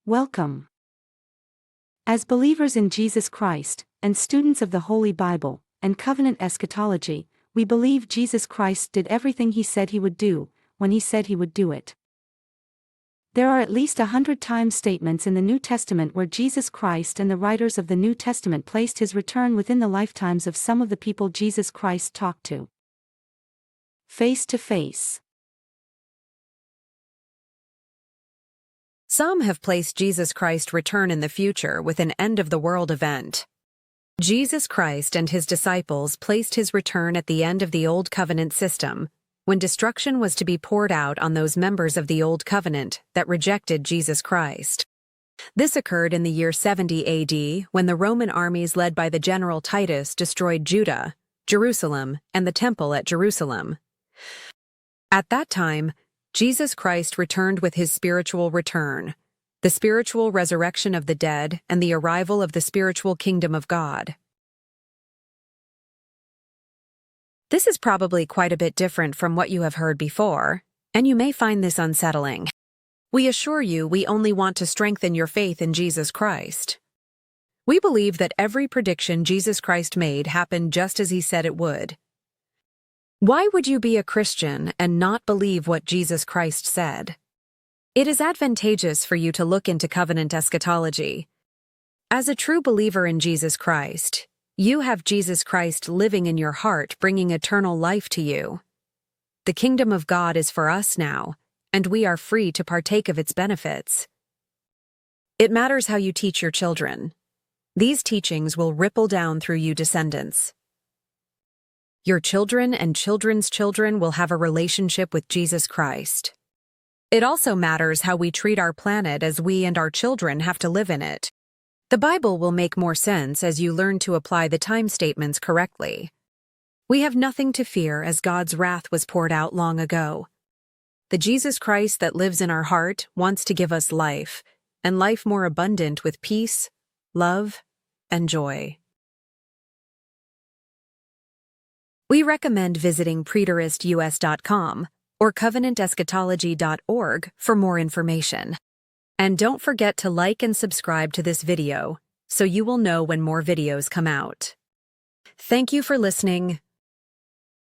Welcome. As believers in Jesus Christ, and students of the Holy Bible, and covenant eschatology, we believe Jesus Christ did everything he said he would do, when he said he would do it. There are at least 100 times statements in the New Testament where Jesus Christ and the writers of the New Testament placed his return within the lifetimes of some of the people Jesus Christ talked to. Face to face. Some have placed Jesus Christ's return in the future with an end-of-the-world event. Jesus Christ and his disciples placed his return at the end of the Old Covenant system, when destruction was to be poured out on those members of the Old Covenant that rejected Jesus Christ. This occurred in the year 70 AD, when the Roman armies led by the general Titus destroyed Judah, Jerusalem, and the Temple at Jerusalem. At that time, Jesus Christ returned with his spiritual return, the spiritual resurrection of the dead, and the arrival of the spiritual kingdom of God. This is probably quite a bit different from what you have heard before, and you may find this unsettling. We assure you we only want to strengthen your faith in Jesus Christ. We believe that every prediction Jesus Christ made happened just as he said it would. Why would you be a Christian and not believe what Jesus Christ said? It is advantageous for you to look into covenant eschatology. As a true believer in Jesus Christ, you have Jesus Christ living in your heart, bringing eternal life to you. The kingdom of God is for us now, and we are free to partake of its benefits. It matters how you teach your children. These teachings will ripple down through you descendants. Your children and children's children will have a relationship with Jesus Christ. It also matters how we treat our planet, as we and our children have to live in it. The Bible will make more sense as you learn to apply the time statements correctly. We have nothing to fear, as God's wrath was poured out long ago. The Jesus Christ that lives in our heart wants to give us life, and life more abundant with peace, love, and joy. We recommend visiting preteristus.com or covenanteschatology.org for more information. And don't forget to like and subscribe to this video so you will know when more videos come out. Thank you for listening.